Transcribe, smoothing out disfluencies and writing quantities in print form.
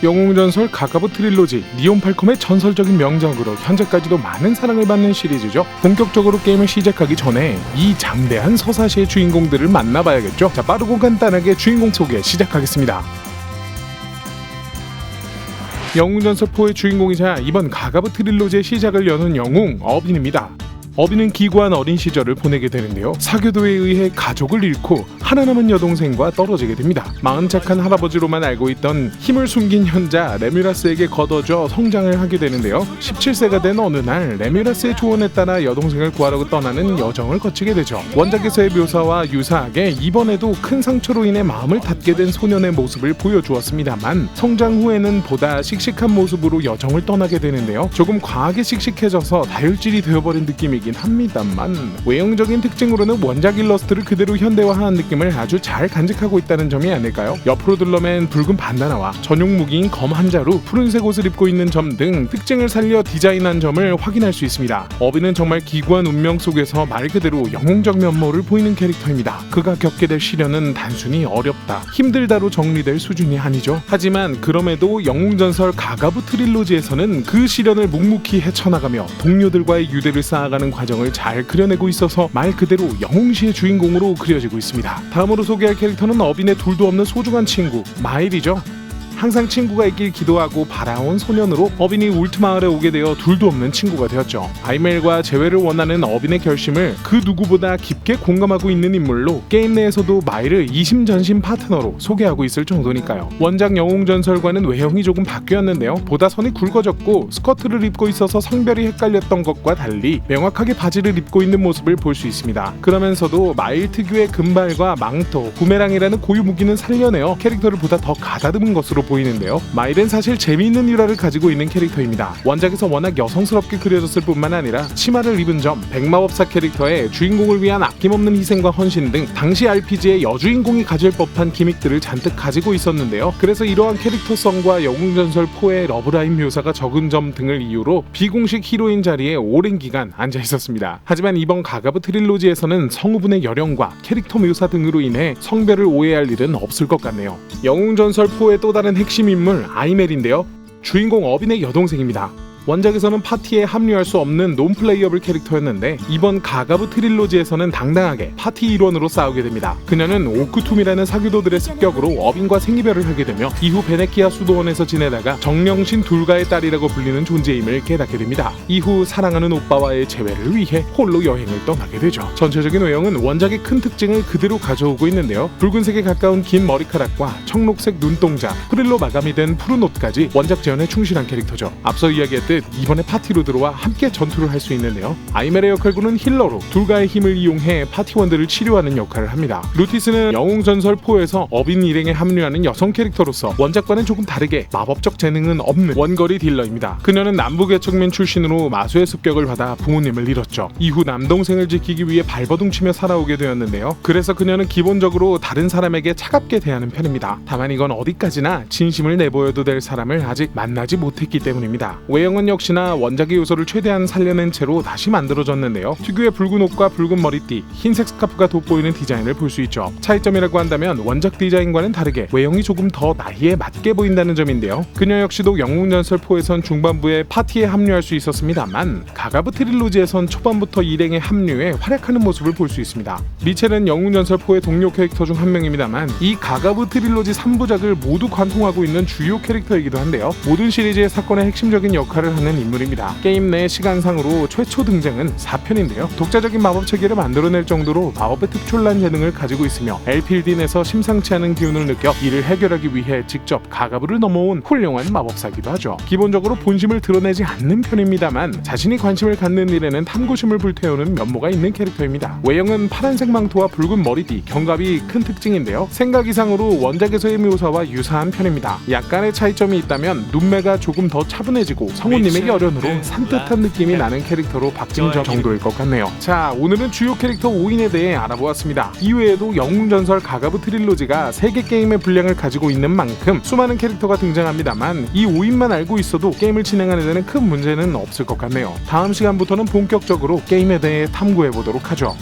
영웅전설 가가부 트릴로지, 니온팔콤의 전설적인 명작으로 현재까지도 많은 사랑을 받는 시리즈죠. 본격적으로 게임을 시작하기 전에 이 장대한 서사시의 주인공들을 만나봐야겠죠. 자, 빠르고 간단하게 주인공 소개 시작하겠습니다. 영웅전설4의 주인공이자 이번 가가부 트릴로지의 시작을 여는 영웅 어빈입니다. 어빈은 기구한 어린 시절을 보내게 되는데요. 사교도에 의해 가족을 잃고 하나 남은 여동생과 떨어지게 됩니다. 마음 착한 할아버지로만 알고 있던 힘을 숨긴 현자 레뮤라스에게 걷어져 성장을 하게 되는데요. 17세가 된 어느 날 레뮤라스의 조언에 따라 여동생을 구하러 떠나는 여정을 거치게 되죠. 원작에서의 묘사와 유사하게 이번에도 큰 상처로 인해 마음을 닫게 된 소년의 모습을 보여주었습니다만 성장 후에는 보다 씩씩한 모습으로 여정을 떠나게 되는데요. 조금 과하게 씩씩해져서 다혈질이 되어버린 느낌이긴 합니다만 외형적인 특징으로는 원작 일러스트를 그대로 현대화한 느낌을 아주 잘 간직하고 있다는 점이 아닐까요? 옆으로 둘러맨 붉은 반다나와 전용 무기인 검 한자루, 푸른색 옷을 입고 있는 점 등 특징을 살려 디자인한 점을 확인할 수 있습니다. 어빈은 정말 기구한 운명 속에서 말 그대로 영웅적 면모를 보이는 캐릭터입니다. 그가 겪게 될 시련은 단순히 어렵다, 힘들다로 정리될 수준이 아니죠. 하지만 그럼에도 영웅전설 가가부 트릴로지에서는 그 시련을 묵묵히 헤쳐나가며 동료들과의 유대를 쌓아가는 과정을 잘 그려내고 있어서 말 그대로 영웅시의 주인공으로 그려지고 있습니다. 다음으로 소개할 캐릭터는 어빈의 둘도 없는 소중한 친구 마일이죠. 항상 친구가 있길 기도하고 바라온 소년으로 어빈이 울트마을에 오게 되어 둘도 없는 친구가 되었죠. 아이멜과 재회를 원하는 어빈의 결심을 그 누구보다 깊게 공감하고 있는 인물로 게임 내에서도 마일을 이심전심 파트너로 소개하고 있을 정도니까요. 원작 영웅전설과는 외형이 조금 바뀌었는데요. 보다 선이 굵어졌고 스커트를 입고 있어서 성별이 헷갈렸던 것과 달리 명확하게 바지를 입고 있는 모습을 볼 수 있습니다. 그러면서도 마일 특유의 금발과 망토, 부메랑이라는 고유 무기는 살려내어 캐릭터를 보다 더 가다듬은 것으로 보이는데요. 마일은 사실 재미있는 일화를 가지고 있는 캐릭터입니다. 원작에서 워낙 여성스럽게 그려졌을 뿐만 아니라 치마를 입은 점, 백마법사 캐릭터의 주인공을 위한 아낌없는 희생과 헌신 등 당시 RPG의 여주인공이 가질 법한 기믹들을 잔뜩 가지고 있었는데요. 그래서 이러한 캐릭터성과 영웅전설4의 러브라인 묘사가 적은 점 등을 이유로 비공식 히로인 자리에 오랜 기간 앉아 있었습니다. 하지만 이번 가가부 트릴로지에서는 성우분의 연령과 캐릭터 묘사 등으로 인해 성별을 오해할 일은 없을 것 같네요. 영웅전설4의 또 다른 핵심 인물 아이멜인데요. 주인공 어빈의 여동생입니다. 원작에서는 파티에 합류할 수 없는 논플레이어블 캐릭터였는데 이번 가가부 트릴로지에서는 당당하게 파티 일원으로 싸우게 됩니다. 그녀는 오크툼이라는 사교도들의 습격으로 어빈과 생이별을 하게 되며 이후 베네키아 수도원에서 지내다가 정령신 둘가의 딸이라고 불리는 존재임을 깨닫게 됩니다. 이후 사랑하는 오빠와의 재회를 위해 홀로 여행을 떠나게 되죠. 전체적인 외형은 원작의 큰 특징을 그대로 가져오고 있는데요. 붉은색에 가까운 긴 머리카락과 청록색 눈동자, 프릴로 마감이 된 푸른 옷까지 원작 재현에 충실한 캐릭터죠. 앞서 이야기했듯 이번에 파티로 들어와 함께 전투를 할 수 있는데요. 아이멜의 역할군은 힐러로 둘가의 힘을 이용해 파티원들을 치료하는 역할을 합니다. 루티스는 영웅전설4에서 어빈 일행에 합류하는 여성 캐릭터로서 원작과는 조금 다르게 마법적 재능은 없는 원거리 딜러입니다. 그녀는 남부개척민 출신으로 마수의 습격을 받아 부모님을 잃었죠. 이후 남동생을 지키기 위해 발버둥치며 살아오게 되었는데요. 그래서 그녀는 기본적으로 다른 사람에게 차갑게 대하는 편입니다. 다만 이건 어디까지나 진심을 내보여도 될 사람을 아직 만나지 못했기 때문입니다. 외형은 역시나 원작의 요소를 최대한 살려낸 채로 다시 만들어졌는데요. 특유의 붉은 옷과 붉은 머리띠, 흰색 스카프가 돋보이는 디자인을 볼 수 있죠. 차이점이라고 한다면 원작 디자인과는 다르게 외형이 조금 더 나이에 맞게 보인다는 점인데요. 그녀 역시도 영웅전설4에선 중반부에 파티에 합류할 수 있었습니다만 가가부 트릴로지에선 초반부터 일행에 합류해 활약하는 모습을 볼 수 있습니다. 미첼은 영웅전설4의 동료 캐릭터 중 한 명입니다만 이 가가부 트릴로지 3부작을 모두 관통하고 있는 주요 캐릭터이기도 한데요. 모든 시리즈의 사건의 핵심적인 역할을 하는 인물입니다. 게임 내 시간상으로 최초 등장은 4편인데요. 독자적인 마법 체계를 만들어낼 정도로 마법의 특출난 재능을 가지고 있으며 엘필드 내에서 심상치 않은 기운을 느껴 이를 해결하기 위해 직접 가가부를 넘어온 훌륭한 마법사기도 하죠. 기본적으로 본심을 드러내지 않는 편입니다만 자신이 관심을 갖는 일에는 탐구심을 불태우는 면모가 있는 캐릭터입니다. 외형은 파란색 망토와 붉은 머리띠, 견갑이 큰 특징인데요. 생각 이상으로 원작에서의 묘사와 유사한 편입니다. 약간의 차이점이 있다면 눈매가 조금 더 차분해지고 성우님의 열연으로 산뜻한 느낌이 나는 캐릭터로 바뀐 정도일 것 같네요. 자, 오늘은 주요 캐릭터 5인에 대해 알아보았습니다. 이외에도 영웅전설 가가부 트릴로지가 3개 게임의 분량을 가지고 있는 만큼 수많은 캐릭터가 등장합니다만 이 5인만 알고 있어도 게임을 진행하는 데는 큰 문제는 없을 것 같네요. 다음 시간부터는 본격적으로 게임에 대해 탐구해보도록 하죠.